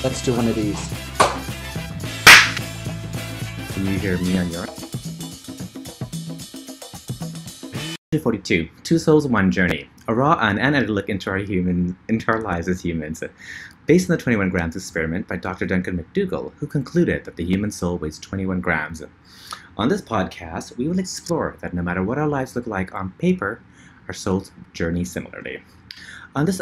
Let's do one of these. Can you hear me on your? 42. Two Souls, One Journey. A raw and unedited look into our lives as humans. Based on the 21 grams experiment by Dr. Duncan MacDougall, who concluded that the human soul weighs 21 grams. On this podcast, we will explore that no matter what our lives look like on paper, our souls journey similarly. On this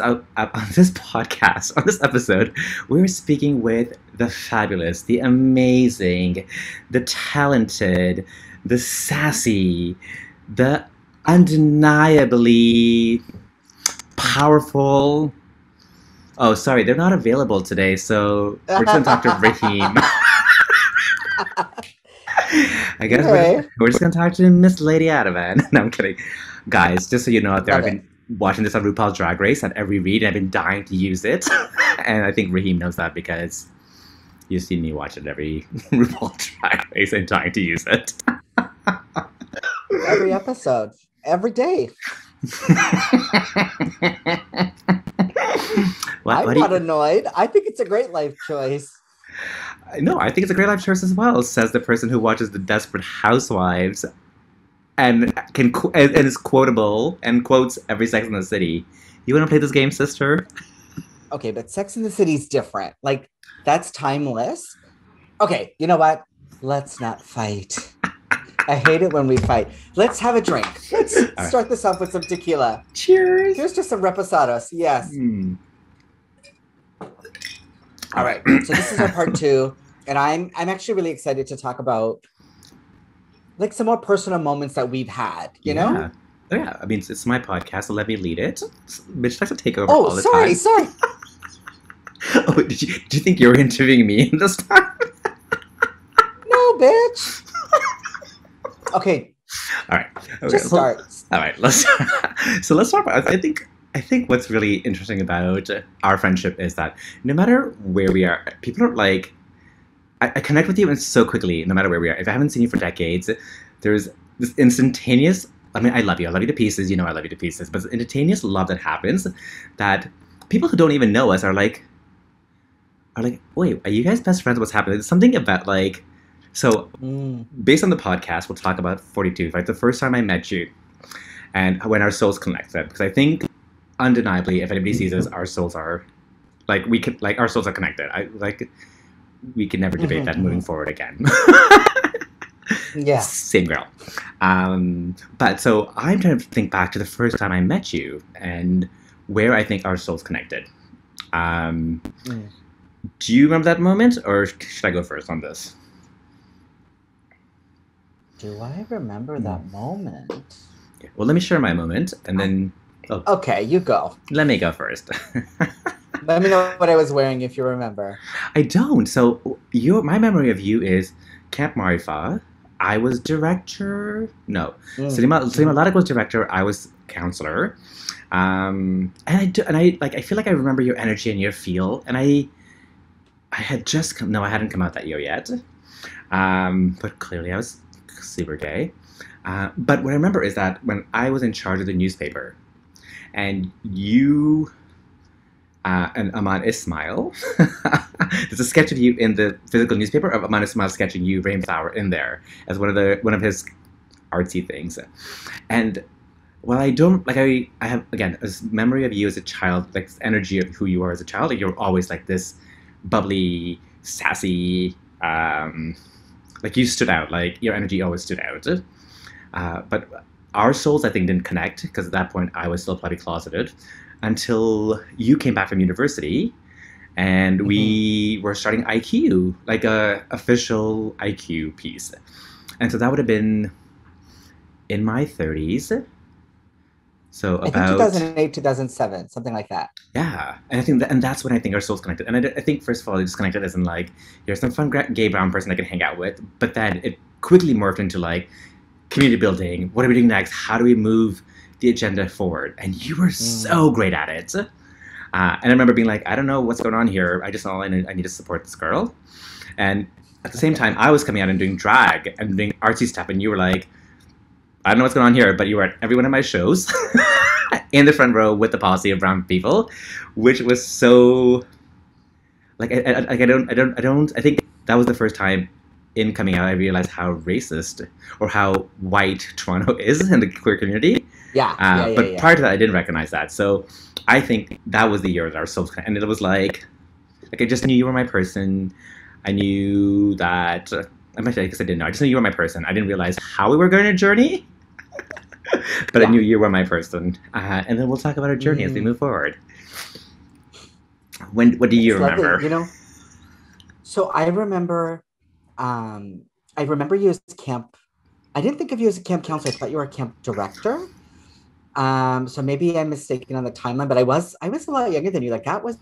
episode, we're speaking with the fabulous, the amazing, the talented, the sassy, the undeniably powerful. Oh, sorry, they're not available today, so we're just going to talk to Rahim. I guess we're just going to talk to Miss Lady Adavan. No, I'm kidding. Guys, just so you know out there, I've been watching this on RuPaul's Drag Race at every read, and I've been dying to use it. And I think Rahim knows that because you've seen me watch it every RuPaul's Drag Race and dying to use it. Every episode. Every day. I'm not annoyed. I think it's a great life choice. No, I think it's a great life choice as well, says the person who watches The Desperate Housewives and is quotable and quotes every Sex in the City. You want to play this game, sister? Okay, but Sex in the City is different. Like, that's timeless. Okay, you know what? Let's not fight. I hate it when we fight. Let's have a drink. Let's start this off with some tequila. Cheers. Here's just some reposados. Yes. All right. So this is our part 2, and I'm actually really excited to talk about like some more personal moments that we've had. You know? Yeah. I mean, it's my podcast, so let me lead it. Bitch likes to take over. Oh, sorry. Oh, did you think you were interviewing me this time? No, bitch. Okay. All right. Okay. Just start. All right. Let's start. I think what's really interesting about our friendship is that no matter where we are, people are like, I connect with you so quickly, no matter where we are. If I haven't seen you for decades, there's this instantaneous, I mean, I love you to pieces, you know I love you to pieces, but instantaneous love that happens that people who don't even know us are like, wait, are you guys best friends? What's happening? There's something about like, so based on the podcast, we'll talk about 42, right? The first time I met you and when our souls connected, because I think undeniably, if anybody sees us, our souls are like, our souls are connected. We can never debate that moving forward again. Yeah. Same girl. But so I'm trying to think back to the first time I met you and where I think our souls connected. Do you remember that moment, or should I go first on this? Do I remember that moment? Yeah. Well, let me share my moment, and then... Oh. Okay, you go. Let me go first. Let me know what I was wearing if you remember. I don't. So my memory of you is Camp Marifa. I was director. No, Salima Ladak was director. I was counselor. And I feel like I remember your energy and your feel. And I had just come. No, I hadn't come out that year yet. But clearly I was super gay. But what I remember is that when I was in charge of the newspaper, and you and Aman Ismail, there's a sketch of you in the physical newspaper of Aman Ismail sketching you, Rahim Thawer, in there as one of his artsy things. And while I don't I have again a memory of you as a child, like this energy of who you are as a child. Like you're always like this bubbly, sassy. Like you stood out. Like your energy always stood out. But our souls, I think, didn't connect because at that point I was still probably closeted until you came back from university and we were starting IQ, like a official IQ piece. And so that would have been in my 30s. So I think 2008, 2007, something like that. Yeah. And I think that's when I think our souls connected. And I think, first of all, it just connected as in like, you're some fun gay brown person I can hang out with. But then it quickly morphed into like, community building, what are we doing next? How do we move the agenda forward? And you were so great at it. And I remember being like, I don't know what's going on here. I just know I need to support this girl. And at the same time, I was coming out and doing drag and doing artsy stuff. And you were like, I don't know what's going on here, but you were at every one of my shows in the front row with the posse of brown people, which was so like I think that was the first time in coming out I realized how racist or how white Toronto is in the queer community. But prior to that, I didn't recognize that. So I think that was the year that our souls connected. And it was like I just knew you were my person. I knew that. I guess I didn't know. I just knew you were my person. I didn't realize how we were going to journey, but I knew you were my person. And then we'll talk about our journey as we move forward. What do you remember? Lovely, you know, so I remember you as camp. I didn't think of you as a camp counselor. I thought you were a camp director. So maybe I'm mistaken on the timeline, but I was a lot younger than you. Like that was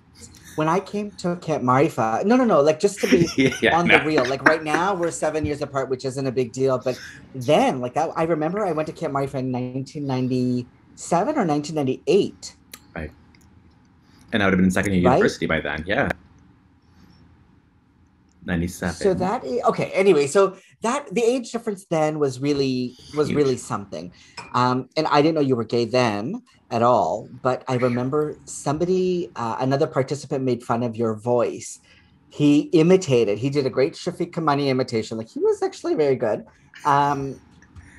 when I came to Camp Marifa. No. Like just to be the real. Like right now we're 7 years apart, which isn't a big deal. But then like that, I remember I went to Camp Marifa in 1997 or 1998. Right. And I would have been in second year university by then. Yeah. 97. So okay. Anyway, so that the age difference then was really something, and I didn't know you were gay then at all. But I remember somebody, another participant, made fun of your voice. He did a great Shafiq Kamani imitation. Like he was actually very good. But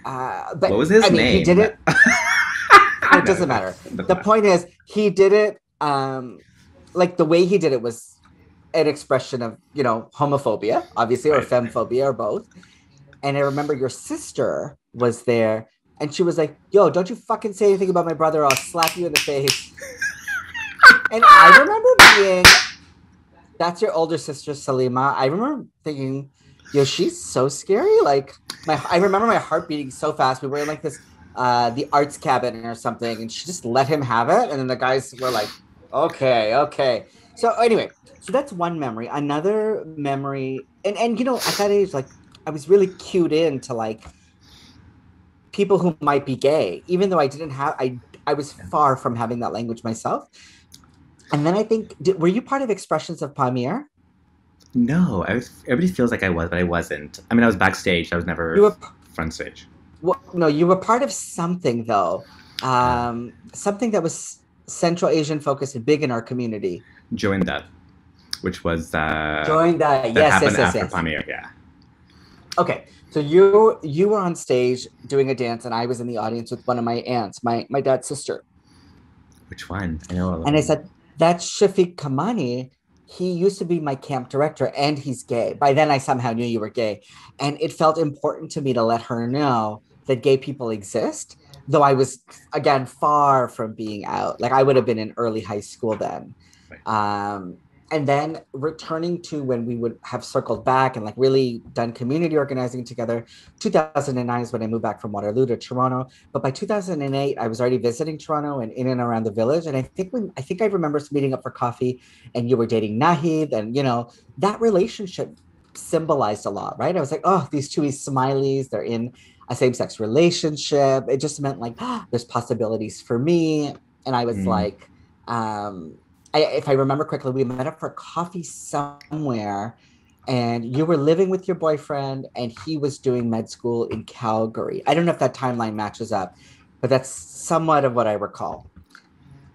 what was his name? He did it. It doesn't matter. The point is, he did it. Like the way he did it was an expression of, you know, homophobia, obviously, or femphobia, or both. And I remember your sister was there, and she was like, "Yo, don't you fucking say anything about my brother, or I'll slap you in the face." And I remember that's your older sister, Salima. I remember thinking, yo, she's so scary. Like, I remember my heart beating so fast. We were in like this, the arts cabin or something, and she just let him have it. And then the guys were like, okay. So anyway, so that's one memory. Another memory, and you know, at that age, like I was really cued in to like people who might be gay, even though I didn't have, I was far from having that language myself. And then I think, were you part of Expressions of Pamir? No, everybody feels like I was, but I wasn't. I mean, I was backstage. I was never front stage. Well, no, you were part of something though. Something that was Central Asian focused and big in our community. Join That, which was Join That. Happened after Pamir, yeah. Okay, so you were on stage doing a dance, and I was in the audience with one of my aunts, my dad's sister. Which one? I know. And I said, "That's Shafiq Kamani. He used to be my camp director, and he's gay." By then, I somehow knew you were gay, and it felt important to me to let her know that gay people exist. Though I was, again, far from being out. Like I would have been in early high school then. Right. And then returning to when we would have circled back and like really done community organizing together. 2009 is when I moved back from Waterloo to Toronto. But by 2008, I was already visiting Toronto and in and around the village. And I think I remember us meeting up for coffee, and you were dating Nahid, and you know, that relationship symbolized a lot, right? I was like, oh, these two Smileys, they're in a same-sex relationship. It just meant like, there's possibilities for me. And I was like, if I remember correctly, we met up for coffee somewhere, and you were living with your boyfriend, and he was doing med school in Calgary. I don't know if that timeline matches up, but that's somewhat of what I recall.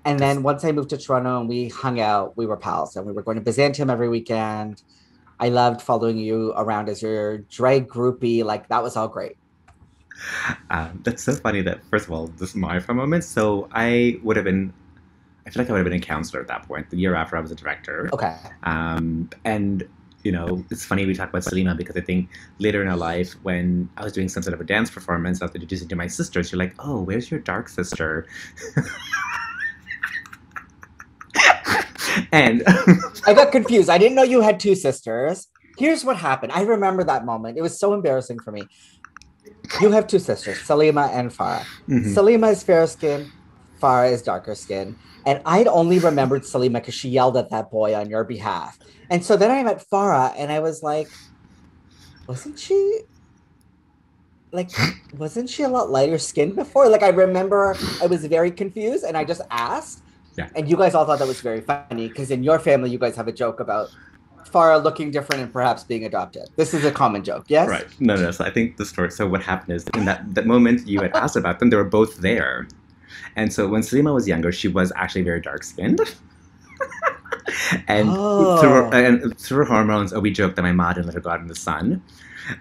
And then once I moved to Toronto and we hung out, we were pals, and we were going to Byzantium every weekend. I loved following you around as your drag groupie. Like, that was all great. That's so funny that, first of all, this is my moment. So I feel like I would have been a counselor at that point, the year after I was a director. Okay. And, you know, it's funny we talk about Salima, because I think later in our life, when I was doing some sort of a dance performance, I was introducing to my sisters. You're like, oh, where's your dark sister? And I got confused. I didn't know you had two sisters. Here's what happened. I remember that moment. It was so embarrassing for me. You have two sisters, Salima and Farah. Mm-hmm. Salima is fair skin, Farah is darker skin. And I'd only remembered Salima because she yelled at that boy on your behalf. And so then I met Farah, and I was like, wasn't she a lot lighter skinned before? Like, I remember I was very confused, and I just asked. Yeah. And you guys all thought that was very funny, because in your family, you guys have a joke about Farah looking different and perhaps being adopted. This is a common joke, yes? Right. No. So I think the story, so what happened is, in that moment you had asked about them, they were both there. And so when Salima was younger, she was actually very dark-skinned. And Oh. through her hormones, we joked that my mom didn't let her go out in the sun.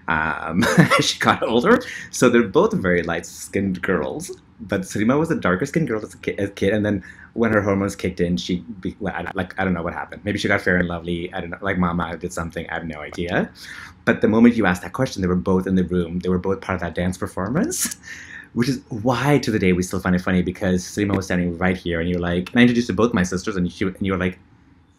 As she got older. So they're both very light-skinned girls. But Sarima was a darker-skinned girl as a kid, and then when her hormones kicked in, I don't know what happened. Maybe she got fair and lovely. I don't know. Like Mama did something. I have no idea. But the moment you asked that question, they were both in the room. They were both part of that dance performance, which is why to the day we still find it funny because Sarima was standing right here, and you're like, and I introduced to both my sisters, and you were like,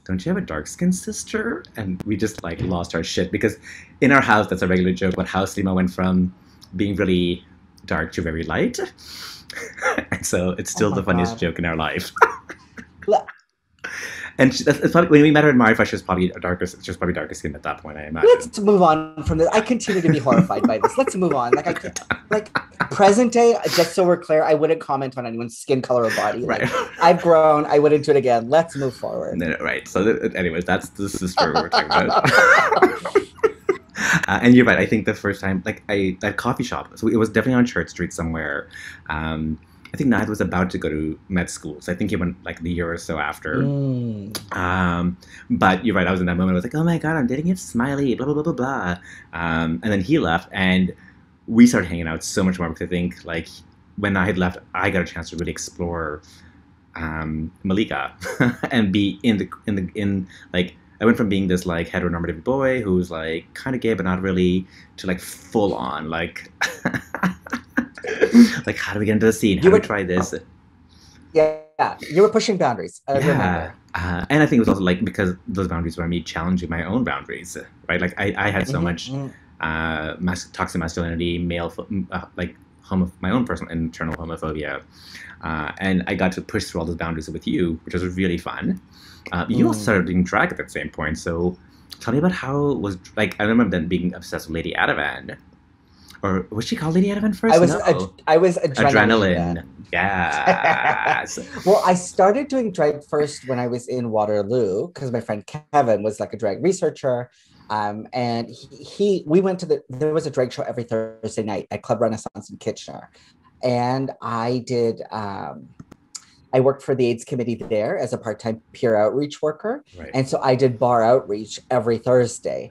don't you have a dark-skinned sister? And we just like lost our shit because in our house, that's a regular joke, but how Slima went from being really dark to very light. And so it's still the funniest joke in our life. And it's probably, when we met her in Marifa, she was probably darker skinned at that point, I imagine. Let's move on from this. I continue to be horrified by this. Let's move on. Like present day, just so we're clear, I wouldn't comment on anyone's skin color or body. Like, right. I've grown. I wouldn't do it again. Let's move forward. Right. So anyways, that's the sister we're talking about. And you're right. I think the first time, like that coffee shop, so it was definitely on Church Street somewhere. I think Nahid was about to go to med school, so I think he went like the year or so after. But you're right, I was in that moment. I was like, oh my god, I'm dating it, Smiley, blah, blah, blah, blah, blah. And then he left, and we started hanging out so much more because I think like when Nahid left, I got a chance to really explore Malika and be in like, I went from being this like heteronormative boy who's like kind of gay but not really to like full on like like how do we get into the scene? How do we try this? Yeah, you were pushing boundaries. I remember. And I think it was also like because those boundaries were me challenging my own boundaries, right? Like I had so much toxic masculinity, like my own personal internal homophobia, and I got to push through all those boundaries with you, which was really fun. You also started doing drag at that same point, so tell me about how it was. Like I remember then being obsessed with Lady Ativan. Or was she called Lady Ativan first? I was Adrenaline. Yeah. Well, I started doing drag first when I was in Waterloo because my friend Kevin was like a drag researcher. And we went to there was a drag show every Thursday night at Club Renaissance in Kitchener. And I did, I worked for the AIDS committee there as a part-time peer outreach worker. Right. And so I did bar outreach every Thursday.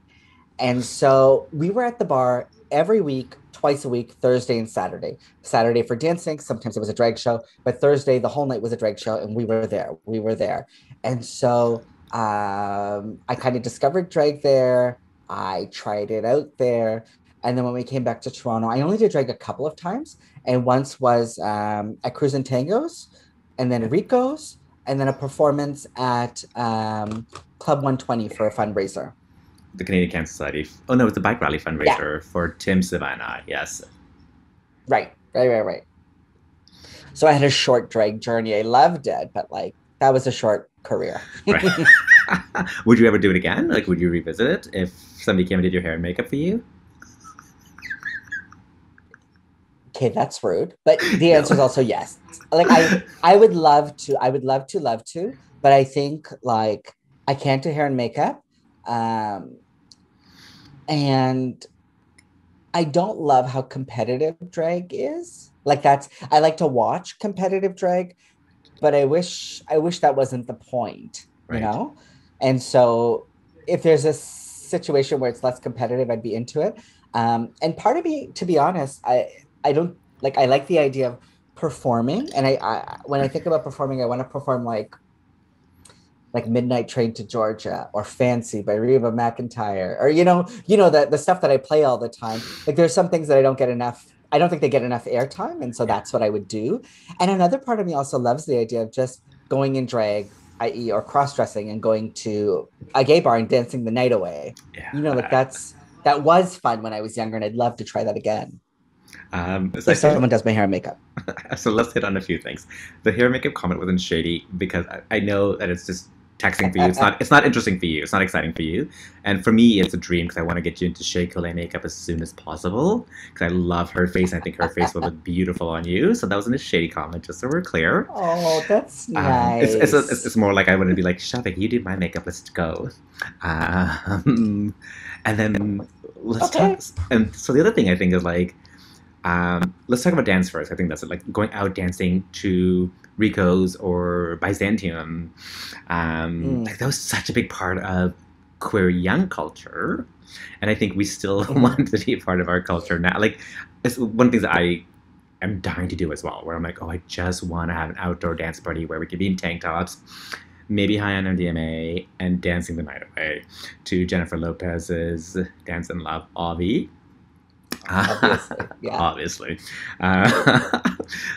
And so we were at the bar every week, twice a week, Thursday and Saturday. Saturday for dancing, sometimes it was a drag show, but Thursday, the whole night was a drag show, and we were there. And so I kind of discovered drag there. I tried it out there. And then when we came back to Toronto, I only did drag a couple of times. And once was at Cruise and Tangos, and then Rico's, and then a performance at Club 120 for a fundraiser. The Canadian Cancer Society. Oh no, it's the bike rally fundraiser for Tim Savannah. Yes. Right. So I had a short drag journey. I loved it, but like that was a short career. Right. Would you ever do it again? Like, would you revisit it if somebody came and did your hair and makeup for you? Okay, that's rude. But the answer is also yes. Like I would love to, but I think like I can't do hair and makeup. And I don't love how competitive drag is. Like I like to watch competitive drag, but I wish that wasn't the point, right. You know? And so if there's a situation where it's less competitive, I'd be into it. And part of me, to be honest, I don't like, I like the idea of performing. And I when I think about performing, I want to perform like Midnight Train to Georgia or Fancy by Reba McEntire, or you know the stuff that I play all the time. Like there's some things that I don't think they get enough airtime, and so that's what I would do. And another part of me also loves the idea of just going in drag, i.e. or cross-dressing, and going to a gay bar and dancing the night away. Yeah. You know, like that was fun when I was younger, and I'd love to try that again. So if someone does my hair and makeup. So let's hit on a few things. The hair and makeup comment wasn't shady because I know that it's just texting for you. It's not interesting for you. It's not exciting for you. And for me, it's a dream because I want to get you into Shea Coulee makeup as soon as possible because I love her face. And I think her face will look beautiful on you. So that wasn't a shady comment, just so we're clear. Oh, that's nice. It's more like I want to be like, Shavik, you do my makeup. Let's go. And then let's talk. And so the other thing I think is like, Let's talk about dance first. I think that's it. Like going out dancing to Rico's or Byzantium. Like that was such a big part of queer young culture, and I think we still want to be a part of our culture now. Like it's one of the things that I am dying to do as well, where I'm like, oh, I just want to have an outdoor dance party where we can be in tank tops, maybe high on MDMA, and dancing the night away to Jennifer Lopez's Dance in Love, Avi. Obviously, yeah. Obviously. A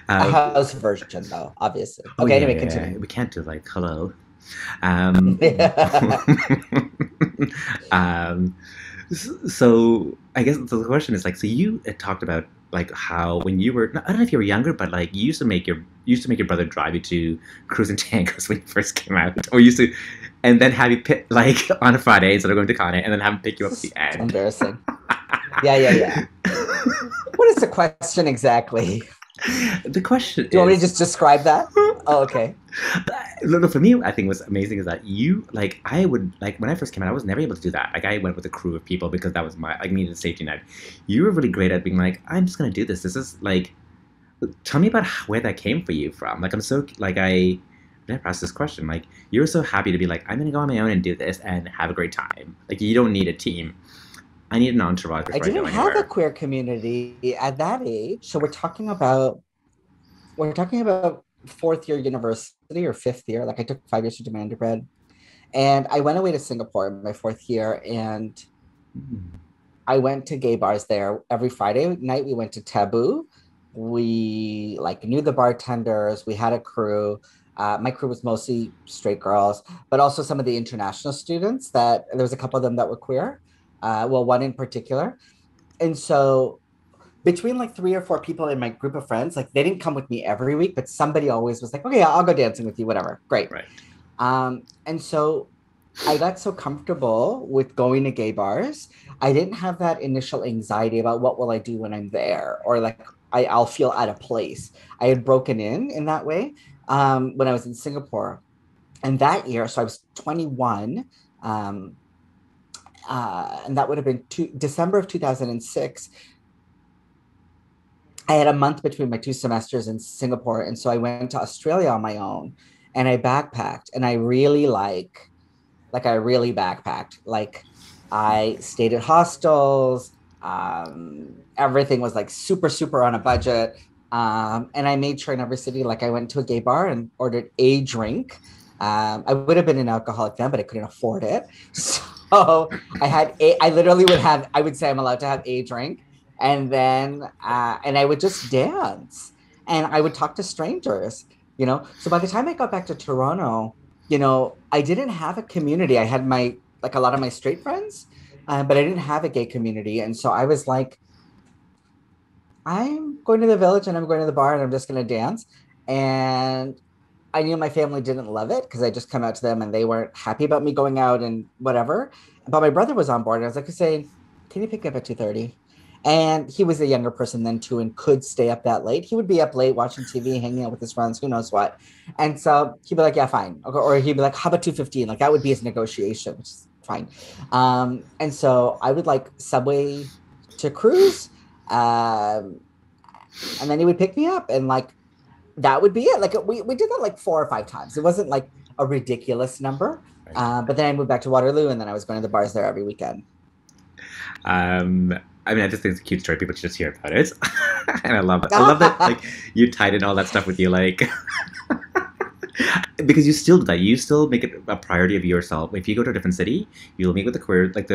house version, though, obviously. Oh, Okay, yeah, anyway, continue. we can't do like hello. Um, so I guess the question is like, so you had talked about like how when you were, I don't know if you were younger, but like you used to make your brother drive you to cruising tankers when you first came out, or used to, and then have you pick like on a Friday instead of going to Con, and then have him pick you up at the end. Embarrassing. Yeah. What is the question exactly? The question Do you want me to just describe that? Oh, okay. No, for me, I think what's amazing is that you, like, I would, like, when I first came out, I was never able to do that. Like, I went with a crew of people because that was I needed a safety net. You were really great at being like, I'm just going to do this. This is, like, tell me about where that came for you from. Like, I'm so, like, I never asked this question. Like, you're so happy to be like, I'm going to go on my own and do this and have a great time. Like, you don't need a team. I need an entourage before I didn't go anywhere. have a queer community at that age. So we're talking about fourth year university or fifth year. Like I took 5 years to do my undergrad. And I went away to Singapore in my fourth year, and I went to gay bars there every Friday night. We went to Taboo. We like knew the bartenders. We had a crew. My crew was mostly straight girls, but also some of the international students that there was a couple of them that were queer. Well, one in particular. And so between like 3 or 4 people in my group of friends, like they didn't come with me every week, but somebody always was like, okay, I'll go dancing with you, whatever. Great. Right. And so I got so comfortable with going to gay bars. I didn't have that initial anxiety about what will I do when I'm there, or like I'll feel out of place. I had broken in that way when I was in Singapore. And that year, so I was 21, and that would have been December of 2006. I had a month between my 2 semesters in Singapore. And so I went to Australia on my own, and I backpacked, and I really I really backpacked. Like I stayed at hostels. Everything was like super, super on a budget. And I made sure in every city, like I went to a gay bar and ordered a drink. I would have been an alcoholic then, but I couldn't afford it. So I would say I'm allowed to have a drink. And then, and I would just dance, and I would talk to strangers, you know? So by the time I got back to Toronto, you know, I didn't have a community. I had a lot of my straight friends, but I didn't have a gay community. And so I was like, I'm going to the village and I'm going to the bar and I'm just going to dance. And I knew my family didn't love it because I just come out to them and they weren't happy about me going out and whatever. But my brother was on board, and I was like saying, can you pick me up at 2:30? And he was a younger person then too and could stay up that late. He would be up late watching TV, hanging out with his friends, who knows what. And so he'd be like, yeah, fine. Or he'd be like, how about 2:15? Like that would be his negotiation, which is fine. And so I would like subway to cruise. And then he would pick me up, and like that would be it. Like we did that like 4 or 5 times. It wasn't like a ridiculous number. But then I moved back to Waterloo, and then I was going to the bars there every weekend. I mean, I just think it's a cute story. People should just hear about it. And I love it. I love that like you tied in all that stuff with you, like because you still do that. You still make it a priority of yourself. If you go to a different city, you'll meet with the queer, like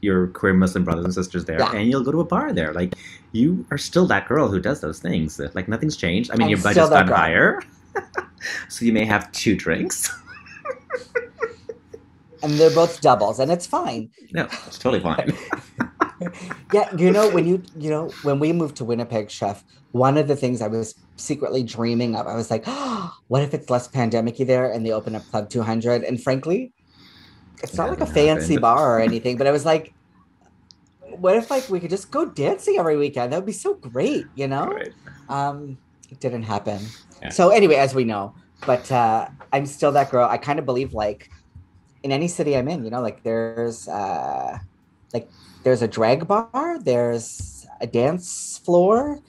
your queer Muslim brothers and sisters there, and you'll go to a bar there. Like you are still that girl who does those things. Like nothing's changed. I mean, your budget's gone higher, so you may have 2 drinks. And they're both doubles, and it's fine. No, it's totally fine. Yeah, when we moved to Winnipeg, Chef, one of the things I was secretly dreaming of, I was like, oh, what if it's less pandemic-y there and they open up Club 200? And frankly, it's not like a fancy bar or anything, but I was like, what if like we could just go dancing every weekend? That would be so great, you know? Right. It didn't happen. Yeah. So anyway, as we know, but I'm still that girl. I kind of believe like in any city I'm in, you know, like there's a drag bar, there's a dance floor.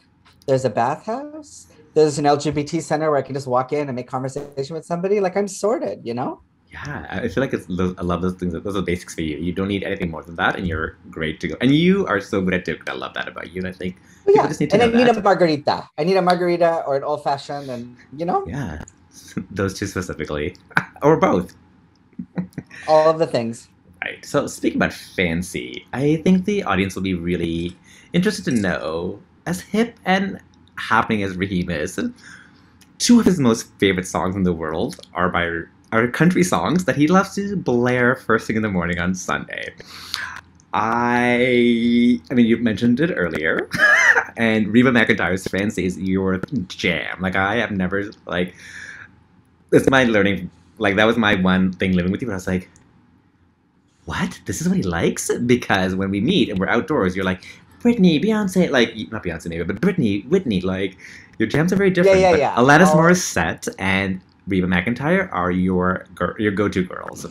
There's a bathhouse. There's an LGBT center where I can just walk in and make conversation with somebody. Like I'm sorted, you know? Yeah, I feel like I love those things. Those are basics for you. You don't need anything more than that, and you're great to go. And you are so good at it. I love that about you. And I think But people yeah, just need to and know I need that. a margarita. I need a margarita or an old fashioned, and Yeah, those two specifically, or both. all of the things. Right. So speaking about fancy, I think the audience will be really interested to know, as hip and happening as Rahim is, two of his most favorite songs in the world are country songs that he loves to blare first thing in the morning on Sunday. I mean, you mentioned it earlier, and Reba McEntire's "Fancy" is your jam. Like I have never like. It's my learning. Like that was my one thing living with you. But I was like, what? This is what he likes? Because when we meet and we're outdoors, you're like, Britney, Beyonce, like, not Beyonce maybe, but Britney, Whitney, like, your jams are very different. Yeah, but yeah. Alanis Morissette and Reba McEntire are your go-to girls,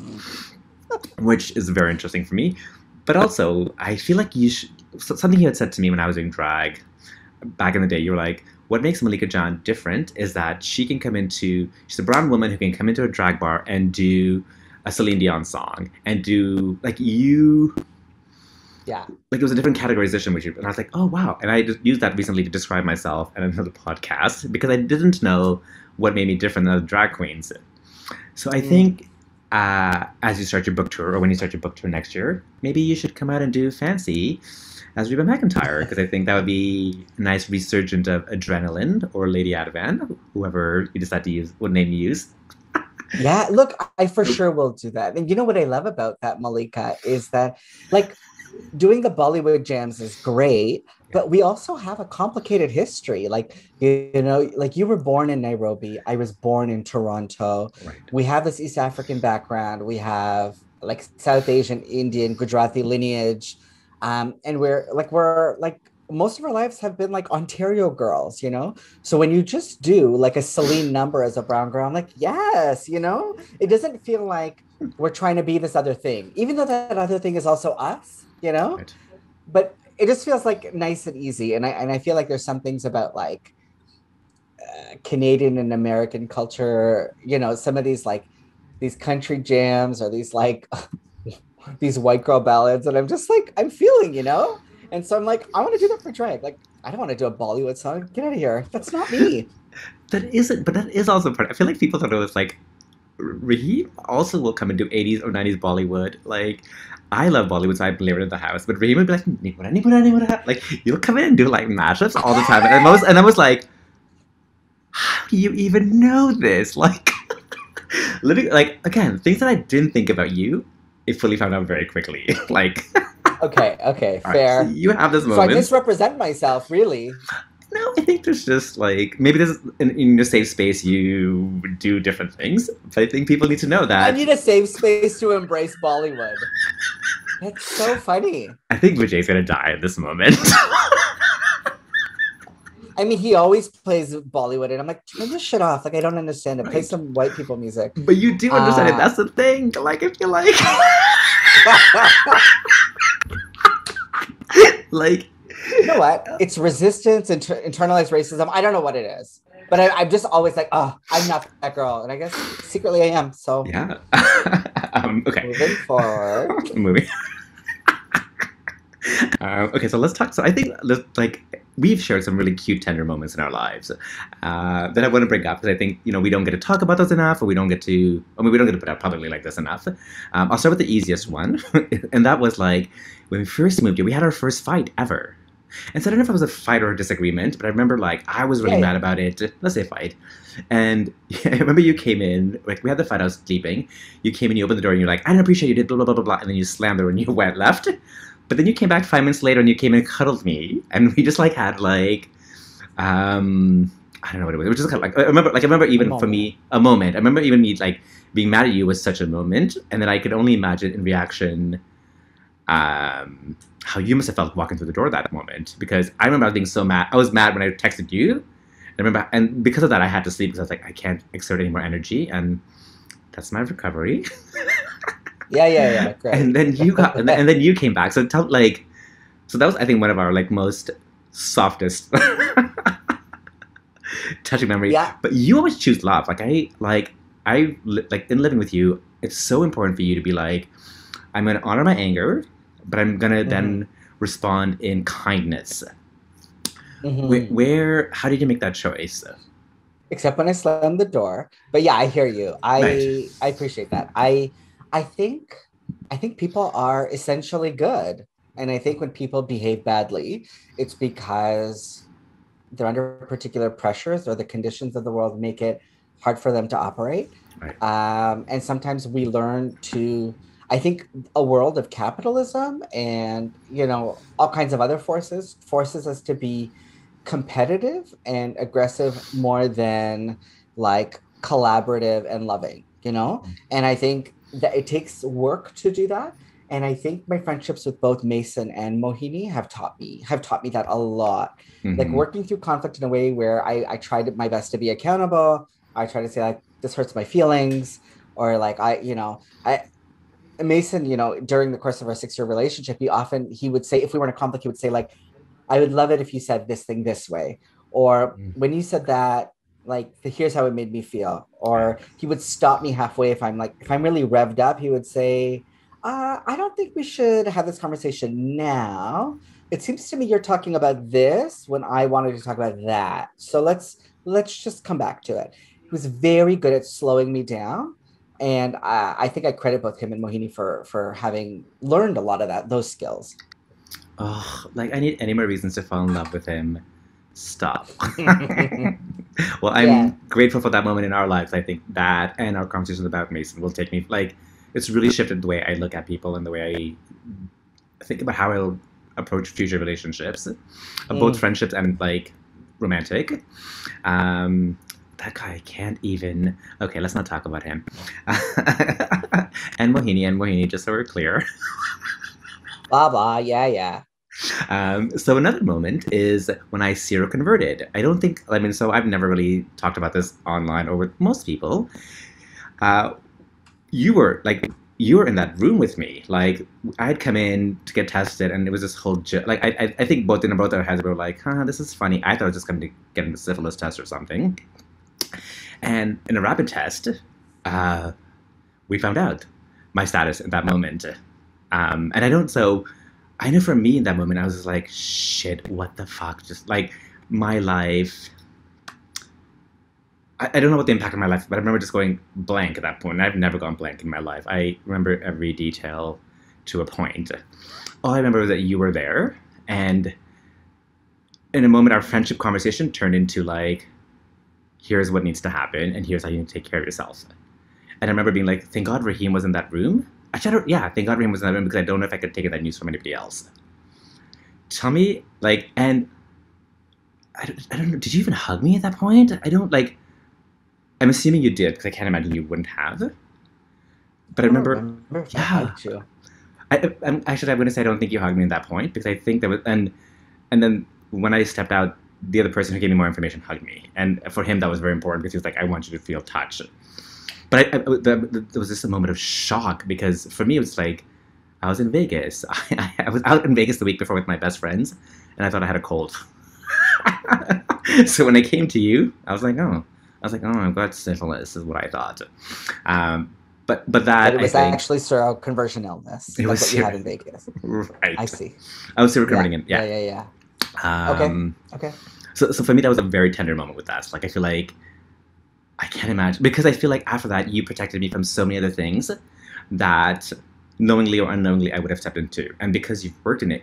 which is very interesting for me. But also, I feel like something you had said to me when I was doing drag back in the day, you were like, what makes Malika John different is that she's a brown woman who can come into a drag bar and do a Celine Dion song and do like it was a different categorization which and I was like, oh wow. And I just used that recently to describe myself in another podcast because I didn't know what made me different than other drag queens. So I think as you start your book tour or when you start your book tour next year, maybe you should come out and do Fancy as Reba McEntire because I think that would be a nice resurgent of adrenaline or Lady Ativan, whoever you decide to use, what name you use. Yeah, look, I for sure will do that. And you know what I love about that, Malika, is that like doing the Bollywood jams is great, but we also have a complicated history. Like, like you were born in Nairobi. I was born in Toronto. Right. We have this East African background. We have like South Asian, Indian, Gujarati lineage. And we're like most of our lives have been like Ontario girls, So when you just do like a Celine number as a brown girl, I'm like, yes, it doesn't feel like we're trying to be this other thing, even though that other thing is also us, Right. But it just feels like nice and easy. And I feel like there's some things about like Canadian and American culture, some of these like these country jams or these like these white girl ballads, and I'm just like, I'm feeling, And so I'm like, I want to do that for drag. Like, I don't want to do a Bollywood song. Get out of here. That's not me. That is also part. I feel like people thought it was like, Rahim also will come and do 80s or 90s Bollywood. Like, I love Bollywood, so I blare it in the house. But Rahim would be like, like, you'll come in and do like mashups all the time. And I was like, how do you even know this? Like, living, like, again, things that I didn't think about you, I fully found out very quickly. Like, okay, fair. Right, so you have this moment. So I misrepresent myself, really. No, I think there's just like maybe there's in your safe space you do different things, but I think people need to know that. I need a safe space to embrace Bollywood. That's so funny. I think Vijay's gonna die at this moment. I mean, he always plays Bollywood, and I'm like, turn this shit off. Like, I don't understand it. Right. Play some white people music. But you do understand it. That's the thing. Like, if you like, like, you know what? It's resistance, internalized racism. I don't know what it is, but I'm just always like, oh, I'm not that girl, and I guess secretly I am. So yeah. Okay. Moving forward. Moving. Okay, so let's talk. So I think like we've shared some really cute, tender moments in our lives that I want to bring up because I think we don't get to talk about those enough, or we don't get to put out publicly like this enough. I'll start with the easiest one, and that was like when we first moved here. We had our first fight ever, and so I don't know if it was a fight or a disagreement, but I remember like I was really mad about it. Let's say fight, and I remember you came in. Like we had the fight. I was sleeping. You came in. You opened the door, and you're like, "I didn't appreciate you did blah blah blah blah blah," and then you slammed the door and you went left. But then you came back 5 minutes later and you came and cuddled me, and we just like had like, I don't know what it was. It was just kind of like I remember even for me a moment. I remember even me like being mad at you was such a moment, and then I could only imagine in reaction, how you must have felt walking through the door that moment, because I remember I was being so mad. I was mad when I texted you. I remember, and because of that, I had to sleep because I was like, I can't exert any more energy, and that's my recovery. Yeah. Great. And then you got, and then you came back. So that was, I think, one of our like most softest touching memory. Yeah. But you always choose love. Like in living with you, it's so important for you to be like, I'm going to honor my anger, but I'm going to then respond in kindness. How did you make that choice? Except when I slammed the door. But yeah, I hear you. Right. I appreciate that. I think people are essentially good. And I think when people behave badly, it's because they're under particular pressures or the conditions of the world make it hard for them to operate. Right. And sometimes we learn to, I think a world of capitalism and, all kinds of other forces us to be competitive and aggressive more than like collaborative and loving. And I think that it takes work to do that. And I think my friendships with both Mason and Mohini have taught me that a lot. Like working through conflict in a way where I tried my best to be accountable. I try to say like this hurts my feelings, or like I Mason, during the course of our 6-year relationship, he would say, if we were in a conflict, he would say like, I would love it if you said this thing this way. Or when you said that, like, here's how it made me feel. Or he would stop me halfway if I'm really revved up. He would say, I don't think we should have this conversation now. It seems to me you're talking about this when I wanted to talk about that. So let's just come back to it. He was very good at slowing me down. And I think I credit both him and Mohini for having learned a lot of those skills. Oh, like I need any more reasons to fall in love with him. Stop. Well, I'm grateful for that moment in our lives. I think that and our conversations about Mason will take me like it's really shifted the way I look at people and the way I think about how I'll approach future relationships, both friendships and like romantic. That guy can't even. Okay, let's not talk about him. and Mohini, just so we're clear. Blah blah, yeah. So another moment is when I seroconverted. So I've never really talked about this online or with most people. You were in that room with me. Like I had come in to get tested, and it was this whole I think both our heads were like, this is funny. I thought I was just going to get a syphilis test or something. And in a rapid test, we found out my status at that moment. And I know for me in that moment, I was just like, shit, what the fuck? Just like my life. I don't know what the impact of my life, but I remember just going blank at that point. I've never gone blank in my life. I remember every detail to a point. All I remember was that you were there. And in a moment, our friendship conversation turned into like, here's what needs to happen, and here's how you need to take care of yourself. And I remember being like, thank God Rahim was in that room. Thank God Rahim was in that room because I don't know if I could take that news from anybody else. Tell me, like, and I don't know, did you even hug me at that point? I'm assuming you did because I can't imagine you wouldn't have. But I remember yeah. I'm going to say I don't think you hugged me at that point because I think there was, and then when I stepped out, the other person who gave me more information hugged me. And for him, that was very important because he was like, I want you to feel touched. But there was just a moment of shock because for me, it was like, I was in Vegas. I was out in Vegas the week before with my best friends, and I thought I had a cold. So when I came to you, I was like, oh, I've got syphilis, is what I thought. But it was actually seroconversion illness. That's what you had in Vegas. Right. I see. I was seroconverting it. Yeah. Okay. So for me, that was a very tender moment with that. Like, I feel like I can't imagine, because I feel like after that, you protected me from so many other things that knowingly or unknowingly I would have stepped into. And because you've worked in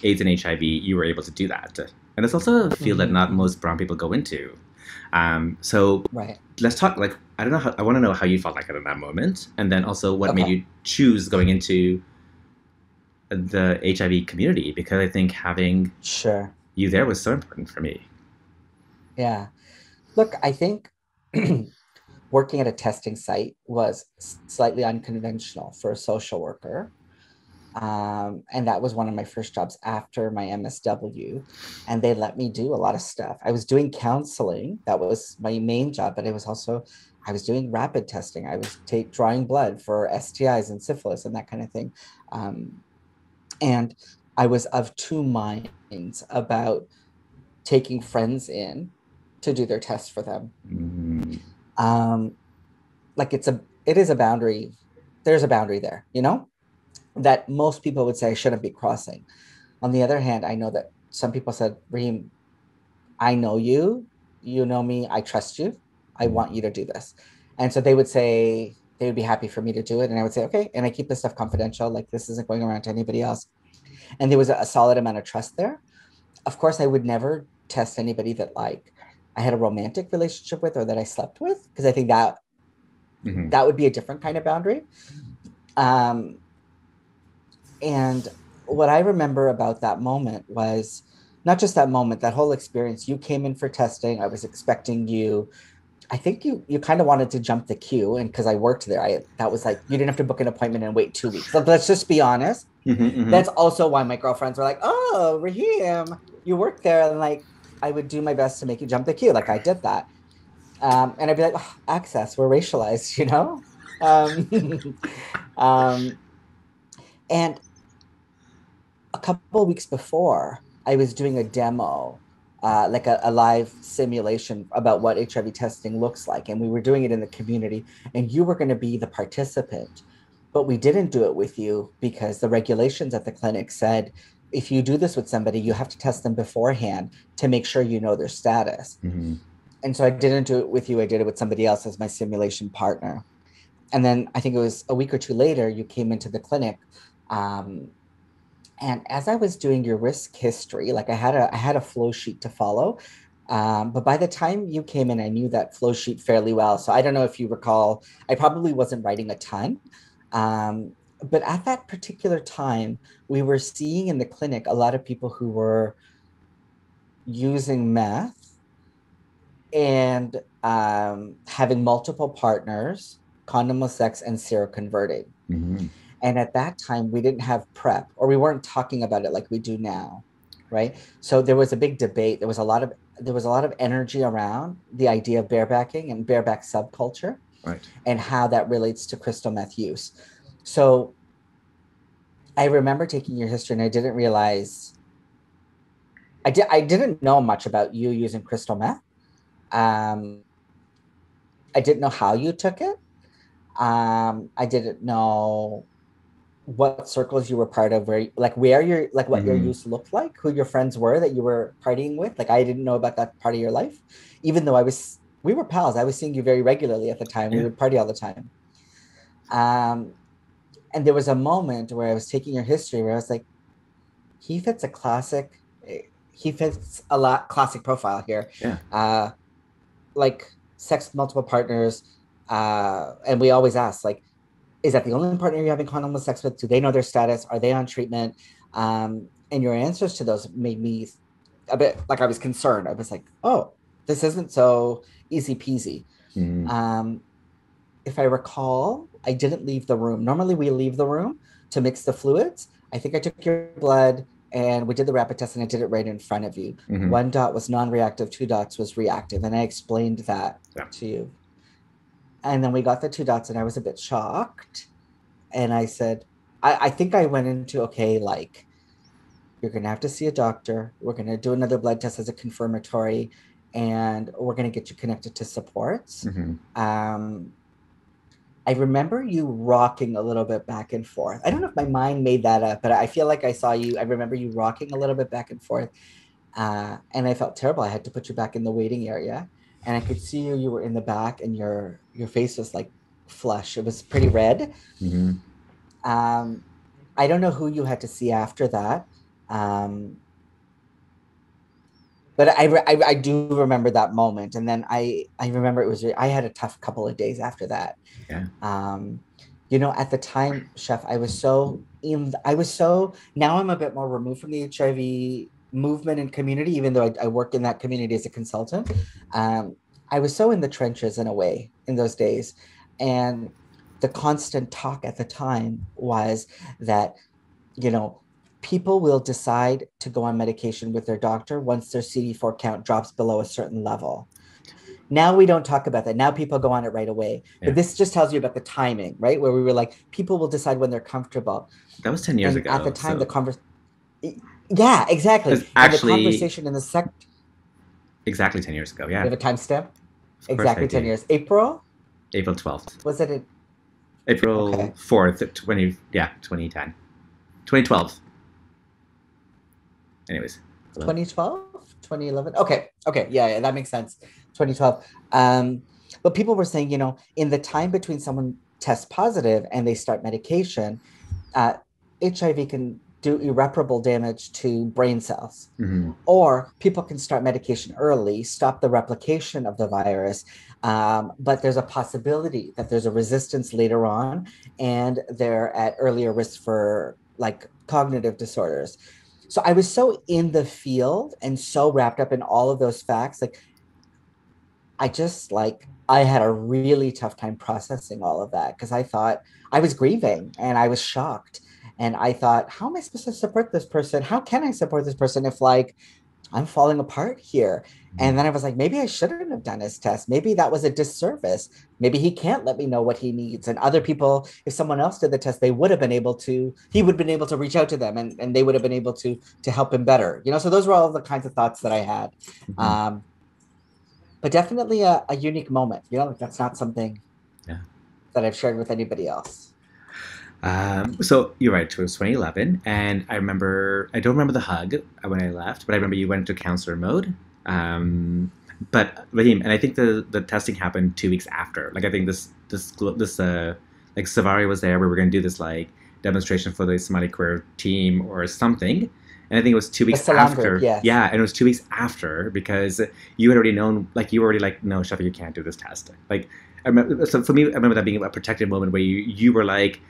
AIDS and HIV, you were able to do that. And it's also a field that not most brown people go into. So let's talk, like, I want to know how you felt like it in that moment. And then also what made you choose going into the HIV community, because I think having you there was so important for me. Yeah. Look, I think working at a testing site was slightly unconventional for a social worker. And that was one of my first jobs after my MSW. And they let me do a lot of stuff. I was doing counseling. That was my main job, but I was doing rapid testing. I was drawing blood for STIs and syphilis and that kind of thing. And I was of two minds about taking friends in to do their test for them. Um, like it is a boundary. There's a boundary there, you know, that most people would say I shouldn't be crossing. On the other hand, I know that some people said, Rahim, I know you, you know me, I trust you, I want you to do this. And so they would say they would be happy for me to do it. And I would say, okay. And I keep this stuff confidential. Like this isn't going around to anybody else. And there was a solid amount of trust there. Of course, I would never test anybody that like I had a romantic relationship with or that I slept with, because I think that that would be a different kind of boundary. And what I remember about that moment was not just that moment, that whole experience. You came in for testing. I was expecting you. I think you kind of wanted to jump the queue, and because I worked there, that was like you didn't have to book an appointment and wait 2 weeks. So let's just be honest. That's also why my girlfriends were like, "Oh, Rahim, you work there," and like I would do my best to make you jump the queue. Like I did that, and I'd be like, oh, "Access, we're racialized," you know. And a couple of weeks before, I was doing a demo, like a live simulation about what HIV testing looks like. And we were doing it in the community, and you were going to be the participant. But we didn't do it with you because the regulations at the clinic said, if you do this with somebody, you have to test them beforehand to make sure you know their status. And so I didn't do it with you. I did it with somebody else as my simulation partner. And then I think it was a week or two later, you came into the clinic. And as I was doing your risk history, like I had a flow sheet to follow. But by the time you came in, I knew that flow sheet fairly well. So I don't know if you recall, I probably wasn't writing a ton. But at that particular time, we were seeing in the clinic a lot of people who were using meth and having multiple partners, condomless sex, and seroconverting. And at that time, we didn't have PrEP, or we weren't talking about it like we do now, right? So there was a big debate. There was a lot of energy around the idea of barebacking and bareback subculture, right, and how that relates to crystal meth use. So I remember taking your history, and I didn't realize I didn't know much about you using crystal meth. I didn't know how you took it. I didn't know what circles you were part of, where your like what your use looked like, who your friends were that you were partying with. Like I didn't know about that part of your life, even though we were pals. I was seeing you very regularly at the time. We would party all the time. And there was a moment where I was taking your history where I was like, he fits a classic profile here. Like sex with multiple partners. And we always ask, like, is that the only partner you're having condomless sex with? Do they know their status? Are they on treatment? And your answers to those made me a bit like I was concerned. I was like, oh, this isn't so easy peasy. If I recall, I didn't leave the room. Normally we leave the room to mix the fluids. I think I took your blood and we did the rapid test, and I did it right in front of you. 1 dot was non-reactive, 2 dots was reactive. And I explained that to you. And then we got the 2 dots, and I was a bit shocked. And I said, I think I went into, okay, like, you're going to have to see a doctor. We're going to do another blood test as a confirmatory, and we're going to get you connected to supports. I remember you rocking a little bit back and forth. I don't know if my mind made that up, but I feel like I saw you. I remember you rocking a little bit back and forth. And I felt terrible. I had to put you back in the waiting area. And I could see you were in the back, and your face was like flush. It was pretty red. I don't know who you had to see after that. But I do remember that moment. And then I remember I had a tough couple of days after that. At the time, Chef, now I'm a bit more removed from the HIV movement and community, even though I work in that community as a consultant. I was so in the trenches in a way in those days. And the constant talk at the time was that, people will decide to go on medication with their doctor once their CD4 count drops below a certain level. Now we don't talk about that. Now people go on it right away. But this just tells you about the timing, right? Where we were like, people will decide when they're comfortable. That was 10 years ago. At the time, the conversation. Yeah, exactly. It's And the actually conversation in the sec. exactly 10 years ago. We Yeah, have a timestamp. of course I Exactly 10 do. years. April. April 12th. Was it? April Okay. 4th, 2010. 2012. Anyways. Hello? 2012, 2011. Okay. Okay. Yeah, yeah, that makes sense. 2012. But people were saying, in the time between someone tests positive and they start medication, uh, HIV can do irreparable damage to brain cells. Mm-hmm. Or people can start medication early, stop the replication of the virus, but there's a possibility that there's a resistance later on, and they're at earlier risk for like cognitive disorders. So I was so in the field and so wrapped up in all of those facts. Like I had a really tough time processing all of that because I thought I was grieving and I was shocked. And I thought, how am I supposed to support this person? How can I support this person if like I'm falling apart here? And then I was like, maybe I shouldn't have done his test. Maybe that was a disservice. Maybe he can't let me know what he needs. And other people, if someone else did the test, they would have been able to, he would have been able to reach out to them and they would have been able to help him better. So those were all the kinds of thoughts that I had. Mm-hmm. But definitely a unique moment. Like that's not something Yeah. that I've shared with anybody else. So you're right. It was 2011, and I don't remember the hug when I left, but I remember you went into counselor mode. But Rahim, and I think the testing happened 2 weeks after. Like I think this like Savari was there. We were going to do this like demonstration for the Somali queer team or something. And I think it was 2 weeks after. Group, yes. Yeah, and it was 2 weeks after because you had already known, like you were already like, no, Shafi, you can't do this test. Like, so for me, I remember that being a protective moment where you were like,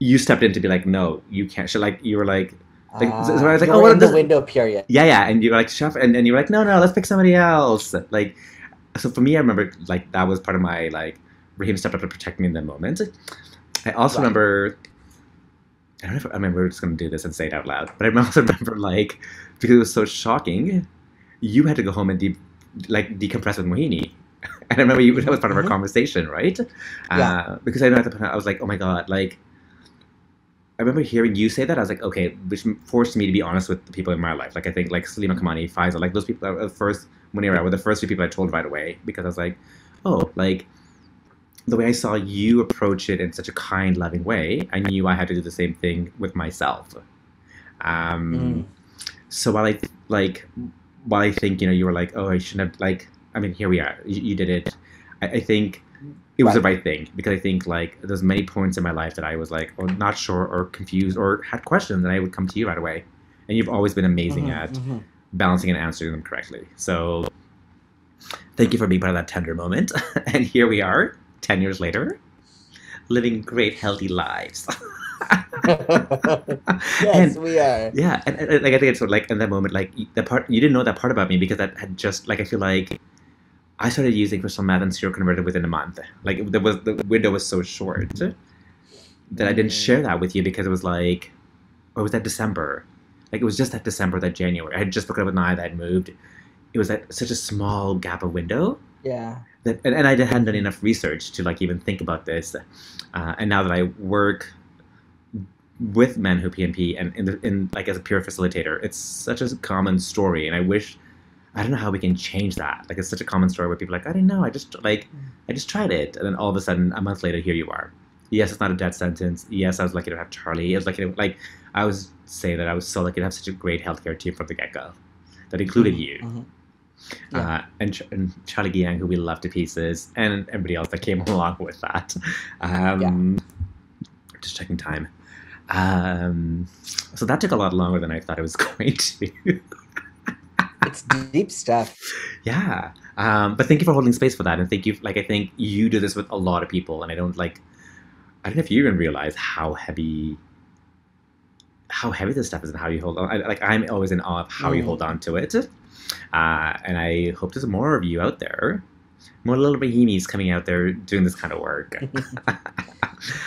you stepped in to be like, no, you can't. So like, you were like so I was like, oh, in the window period. Yeah, and you were like, Shafi, and you were like, no, let's pick somebody else. Like, so for me, I remember like that was part of my like, Rahim stepped up to protect me in that moment. I also remember. I don't know if I remember just going to do this and say it out loud, but I also remember like because it was so shocking, you had to go home and decompress with Mohini, and I remember that was part of our conversation, right? Yeah. Because I know at the point I was like, oh my god, like I remember hearing you say that I was like, okay, which forced me to be honest with the people in my life. Like I think like Salima Kamani, Faisal, like those people are the first Munira were the first few people I told right away because I was like, oh, like. The way I saw you approach it in such a kind, loving way, I knew I had to do the same thing with myself. So while I think you were like, oh, I shouldn't have like. I mean, here we are. You did it. I think it was the right thing because I think like there's many points in my life that I was like, oh, not sure or confused or had questions, and I would come to you right away. And you've always been amazing at balancing and answering them correctly. So thank you for being part of that tender moment. And here we are. 10 years later, living great, healthy lives. Yes, we are. Yeah, and like I think it's like in that moment, like that part you didn't know that part about me because that had just like I feel like I started using crystal meth and seroconverted within a month. Like the window was so short that I didn't share that with you because it was like, or was that December? Like it was just that December, that January. I had just broken up with Naya, that had moved. It was like such a small gap of window. Yeah. And I hadn't done enough research to like even think about this, and now that I work with men who PNP and in like as a peer facilitator, it's such a common story, and I don't know how we can change that. Like it's such a common story where people are like, I didn't know, I just tried it, and then all of a sudden a month later here you are. Yes, it's not a death sentence. Yes, I was lucky to have Charlie. I was lucky to, I was saying that I was so lucky to have such a great healthcare team from the get-go that included you. Yeah. And Charlie Giang, who we love to pieces, and everybody else that came along with that. Just checking time. So that took a lot longer than I thought it was going to. It's deep stuff. Yeah. But thank you for holding space for that, and thank you. Like I think you do this with a lot of people, and I don't know if you even realize how heavy this stuff is and how you hold on. I'm always in awe of how you hold on to it. And I hope there's more of you out there, more little Rahimis coming out there doing this kind of work.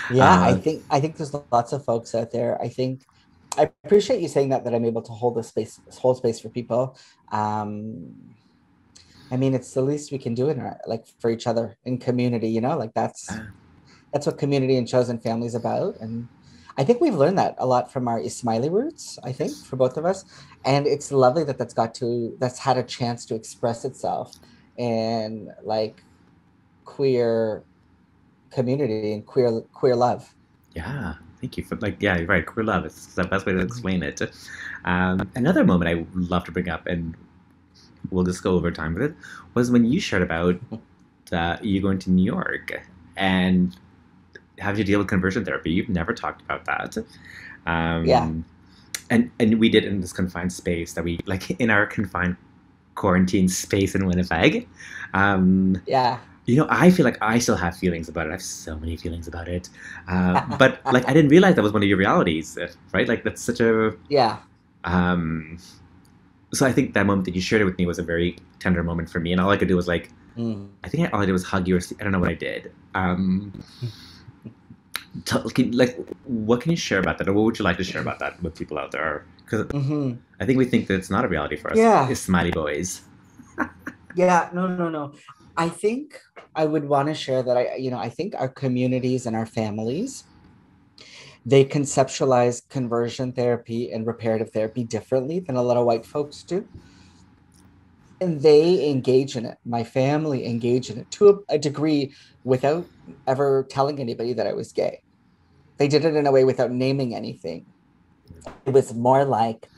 Yeah, I think there's lots of folks out there. I appreciate you saying that I'm able to hold space for people. I mean, it's the least we can do for each other in community. Like that's what community and chosen family is about. And I think we've learned that a lot from our Ismaili roots, I think, for both of us. And it's lovely that that's had a chance to express itself in like queer community and queer love. Yeah, thank you for yeah, you're right. Queer love is the best way to explain it. Another moment I would love to bring up, and we'll just go over time with it, was when you shared about you going to New York and having to deal with conversion therapy. You've never talked about that. Yeah. And we did in this confined space that we like in our confined quarantine space in Winnipeg. Yeah. I feel like I still have feelings about it. I have so many feelings about it. But like I didn't realize that was one of your realities, right? Like that's such a yeah. So I think that moment that you shared it with me was a very tender moment for me, and all I could do was like, I think all I did was hug you, or I don't know what I did. Like, what can you share about that, or what would you like to share about that with people out there? Because I think we think that it's not a reality for us. Yeah. It's smiley boys. Yeah, no. I think I would want to share that I think our communities and our families, they conceptualize conversion therapy and reparative therapy differently than a lot of white folks do. And they engage in it. My family engage in it to a degree without ever telling anybody that I was gay. They did it in a way without naming anything. It was more like,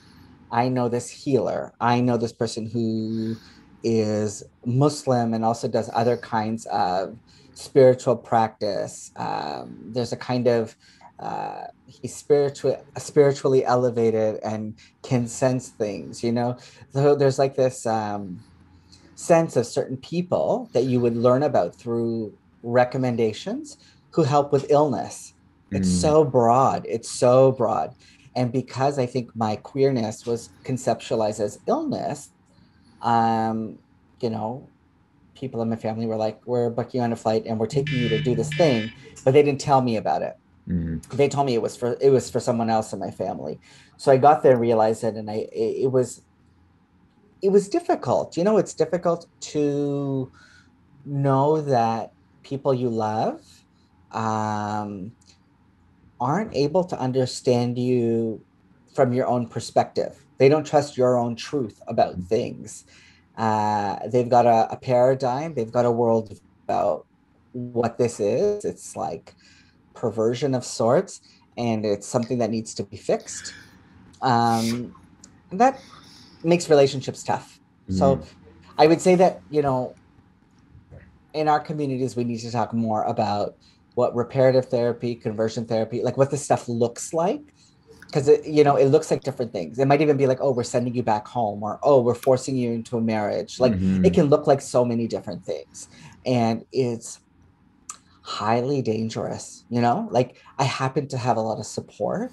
I know this healer. I know this person who is Muslim and also does other kinds of spiritual practice. There's a kind of he's spiritually elevated and can sense things, So there's like this sense of certain people that you would learn about through recommendations who help with illness. It's so broad. And because I think my queerness was conceptualized as illness, people in my family were like, we're booking you on a flight and we're taking you to do this thing, but they didn't tell me about it. They told me it was for someone else in my family. So I got there and realized it, and it was difficult. It's difficult to know that people you love aren't able to understand you from your own perspective. They don't trust your own truth about things. They've got a paradigm. They've got a world about what this is. It's like perversion of sorts, and it's something that needs to be fixed. And that makes relationships tough. So I would say that, in our communities, we need to talk more about what reparative therapy, conversion therapy, like what this stuff looks like. Because, it looks like different things. It might even be like, oh, we're sending you back home, or, oh, we're forcing you into a marriage. Like it can look like so many different things. And it's highly dangerous, like I happen to have a lot of support.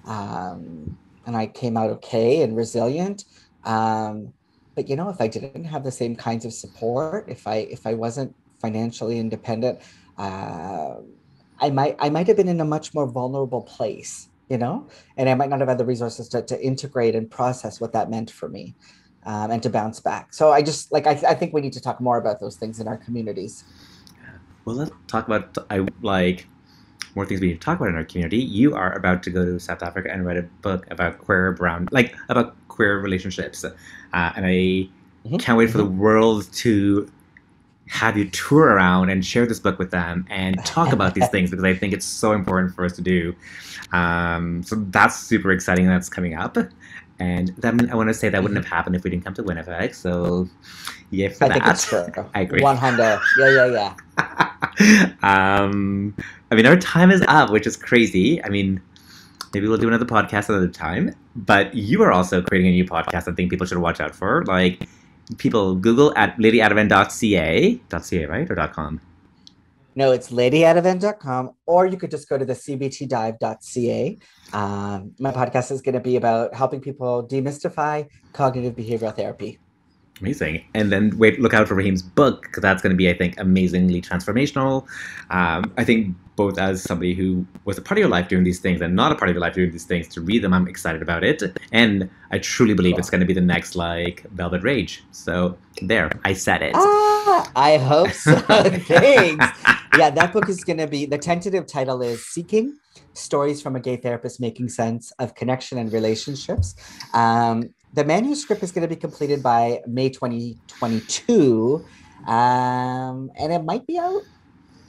And I came out okay and resilient. But, if I didn't have the same kinds of support, if I wasn't financially independent, I might have been in a much more vulnerable place, and I might not have had the resources to integrate and process what that meant for me, and to bounce back. So I just I think we need to talk more about those things in our communities. Well, let's talk about more things we need to talk about in our community. You are about to go to South Africa and write a book about about queer relationships, and I can't wait for the world to have you tour around and share this book with them and talk about these things, because I think it's so important for us to do. So that's super exciting. That's coming up. And I want to say that wouldn't have happened if we didn't come to Winnipeg. So, yeah, for that. I think it's true. I agree. 100. Yeah. I mean, our time is up, which is crazy. I mean, maybe we'll do another podcast another time. But you are also creating a new podcast I think people should watch out for. Like, people Google at ladyatevent.ca, right? Or .com? No, it's ladyatevent.com, or you could just go to the cbtdive.ca. My podcast is going to be about helping people demystify cognitive behavioral therapy. Amazing. And then look out for Rahim's book, because that's going to be, I think, amazingly transformational. I think both as somebody who was a part of your life doing these things and not a part of your life doing these things, to read them, I'm excited about it. And I truly believe it's going to be the next, Velvet Rage. So there, I said it. I hope so. Thanks. Yeah, that book is going to be, the tentative title is Seeking Stories from a Gay Therapist Making Sense of Connection and Relationships. The manuscript is going to be completed by May 2022, and it might be out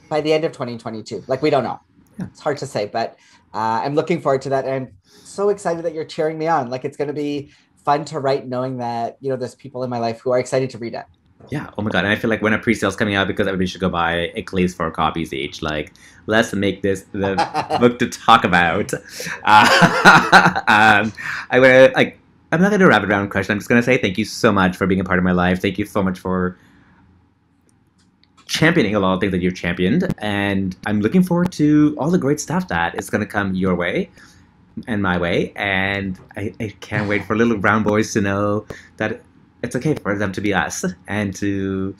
by the end of 2022. Like, we don't know. Yeah. It's hard to say, but I'm looking forward to that, and so excited that you're cheering me on. Like, it's going to be fun to write knowing that, you know, there's people in my life who are excited to read it. Yeah, oh my god, and I feel like when a pre-sale's coming out, because everybody should go buy at least 4 copies each. Like, let's make this the book to talk about. I'm not gonna do a rapid round question. I'm just gonna say thank you so much for being a part of my life. Thank you so much for championing a lot of things that you've championed, and I'm looking forward to all the great stuff that is gonna come your way and my way, and I can't wait for little brown boys to know that it's okay for them to be us, and to...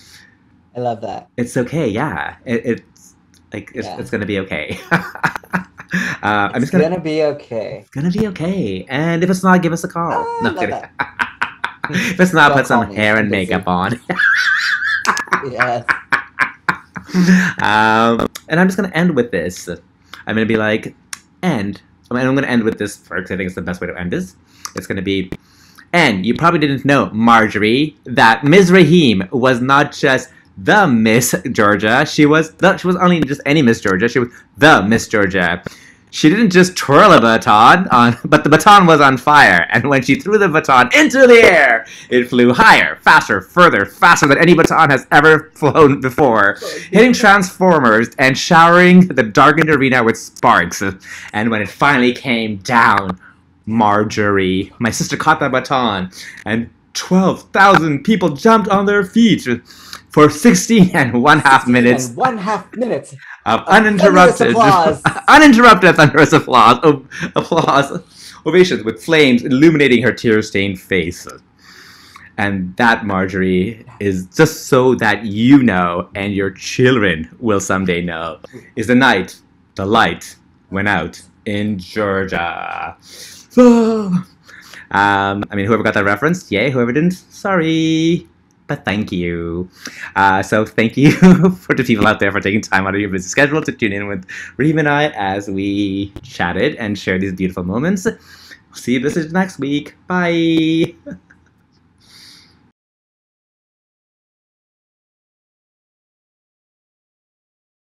I love that. It's okay, yeah. It's gonna be okay. It's gonna be okay. It's gonna be okay. And if it's not, give us a call. No, kidding. If it's not, put some hair and makeup on. Yes. And I'm just gonna end with this. I'm gonna be like, I'm gonna end with this because I think it's the best way to end this. It's gonna be... And you probably didn't know, Marjorie, that Ms. Rahim was not just the Miss Georgia. She was only just any Miss Georgia. She was the Miss Georgia. She didn't just twirl a baton but the baton was on fire. And when she threw the baton into the air, it flew higher, faster, further, faster than any baton has ever flown before, hitting transformers and showering the darkened arena with sparks. And when it finally came down, Marjorie, my sister, caught that baton, and 12,000 people jumped on their feet for 16.5 minutes. 16.5 minutes of uninterrupted thunderous applause, ovations with flames illuminating her tear-stained face. And that, Marjorie, is just so that you know, and your children will someday know, is the night the light went out in Georgia. Whoever got that reference, yay. Whoever didn't, sorry. But thank you. So thank you for the people out there for taking time out of your busy schedule to tune in with Rahim and I as we chatted and shared these beautiful moments. See you next week. Bye.